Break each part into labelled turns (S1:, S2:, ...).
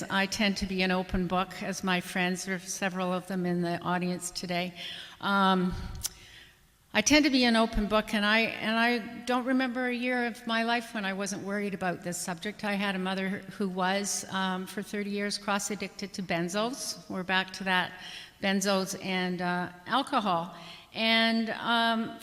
S1: I tend to be an open book, as my friends, there are several of them in the audience today. I tend to be an open book, and I don't remember a year of my life when I wasn't worried about this subject. I had a mother who was, for 30 years, cross-addicted to benzos. We're back to that, benzos and alcohol. And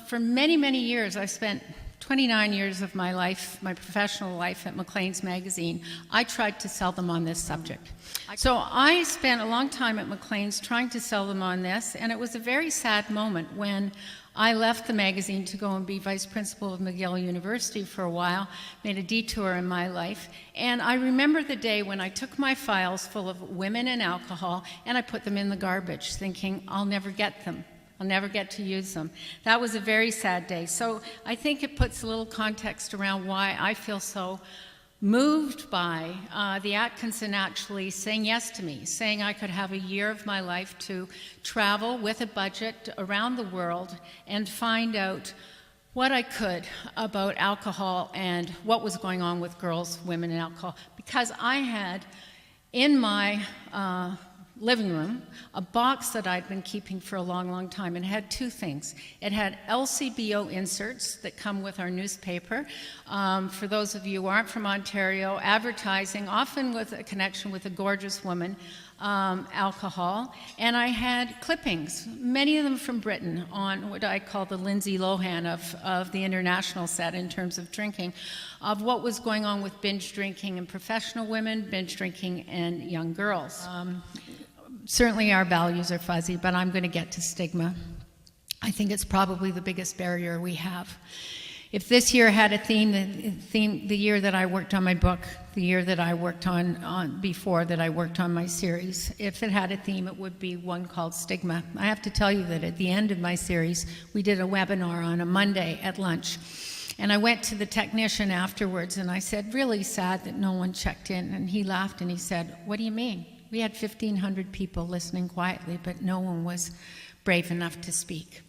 S1: for many, many years, I spent 29 years of my life, my professional life at Maclean's magazine, I tried to sell them on this subject. So I spent a long time at Maclean's trying to sell them on this, and it was a very sad moment when I left the magazine to go and be vice principal of McGill University for a while, made a detour in my life, and I remember the day when I took my files full of women and alcohol and I put them in the garbage, thinking I'll never get them. I'll never get to use them. That was a very sad day. So I think it puts a little context around why I feel so moved by the Atkinson actually saying yes to me, saying I could have a year of my life to travel with a budget around the world and find out what I could about alcohol and what was going on with girls, women, and alcohol. Because I had in my living room a box that I'd been keeping for a long, long time, and it had two things. It had LCBO inserts that come with our newspaper. For those of you who aren't from Ontario, advertising, often with a connection with a gorgeous woman, alcohol, and I had clippings, many of them from Britain, on what I call the Lindsay Lohan of the international set in terms of drinking, of what was going on with binge drinking in professional women, binge drinking in young girls. Certainly our values are fuzzy, but I'm going to get to stigma. I think it's probably the biggest barrier we have. If this year had a theme, the year that I worked on my book, the year that I worked on before that I worked on my series, if it had a theme, it would be one called stigma. I have to tell you that at the end of my series, we did a webinar on a Monday at lunch. And I went to the technician afterwards and I said, really sad that no one checked in. And he laughed and he said, what do you mean? We had 1,500 people listening quietly, but no one was brave enough to speak.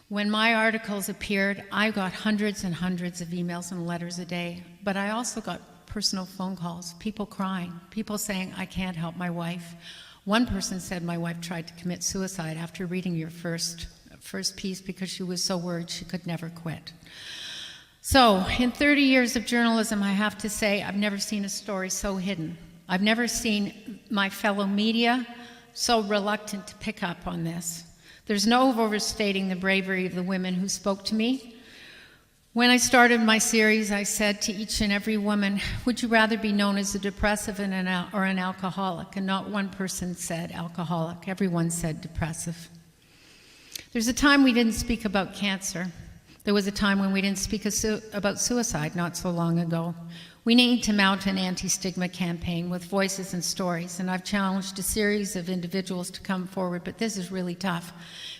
S1: When my articles appeared, I got hundreds and hundreds of emails and letters a day, but I also got personal phone calls, people crying, people saying, I can't help my wife. One person said my wife tried to commit suicide after reading your first piece because she was so worried she could never quit. So, in 30 years of journalism, I have to say I've never seen a story so hidden. I've never seen my fellow media so reluctant to pick up on this. There's no overstating the bravery of the women who spoke to me. When I started my series, I said to each and every woman, would you rather be known as a depressive or an alcoholic? And not one person said alcoholic. Everyone said depressive. There's a time we didn't speak about cancer. There was a time when we didn't speak about suicide not so long ago. We need to mount an anti-stigma campaign with voices and stories, and I've challenged a series of individuals to come forward, but this is really tough.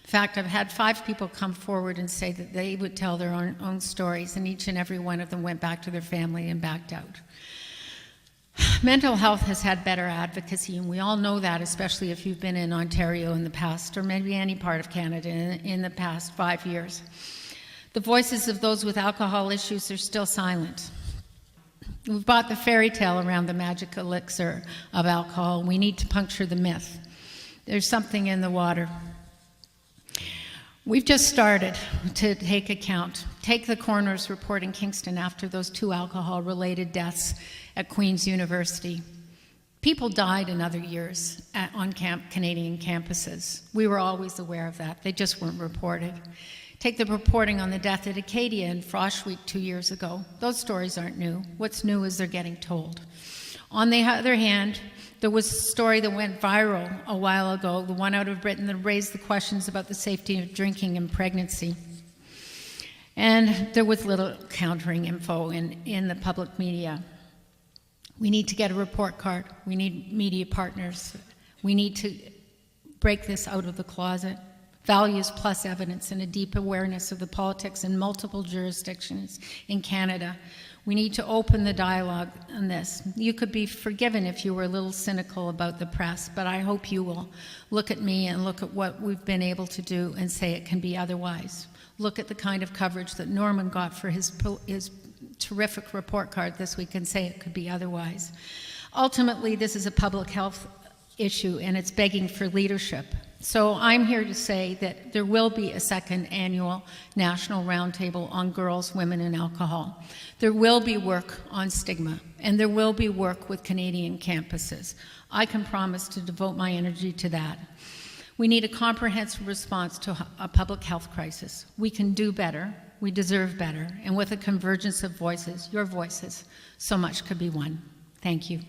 S1: In fact, I've had 5 people come forward and say that they would tell their own stories, and each and every one of them went back to their family and backed out. Mental health has had better advocacy, and we all know that, especially if you've been in Ontario in the past, or maybe any part of Canada in the past 5 years. The voices of those with alcohol issues are still silent. We've bought the fairy tale around the magic elixir of alcohol. We need to puncture the myth. There's something in the water. We've just started to take account. Take the coroner's report in Kingston after those 2 alcohol-related deaths at Queen's University. People died in other years on Canadian campuses. We were always aware of that. They just weren't reported. Take the reporting on the death at Acadia in Frosh Week 2 years ago. Those stories aren't new. What's new is they're getting told. On the other hand, there was a story that went viral a while ago, the one out of Britain that raised the questions about the safety of drinking in pregnancy. And there was little countering info in the public media. We need to get a report card. We need media partners. We need to break this out of the closet. Values plus evidence and a deep awareness of the politics in multiple jurisdictions in Canada. We need to open the dialogue on this. You could be forgiven if you were a little cynical about the press, but I hope you will look at me and look at what we've been able to do and say it can be otherwise. Look at the kind of coverage that Norman got for his terrific report card this week and say it could be otherwise. Ultimately, this is a public health issue, and it's begging for leadership. So I'm here to say that there will be a second annual National Roundtable on Girls, Women, and Alcohol. There will be work on stigma, and there will be work with Canadian campuses. I can promise to devote my energy to that. We need a comprehensive response to a public health crisis. We can do better, we deserve better, and with a convergence of voices, your voices, so much could be won. Thank you.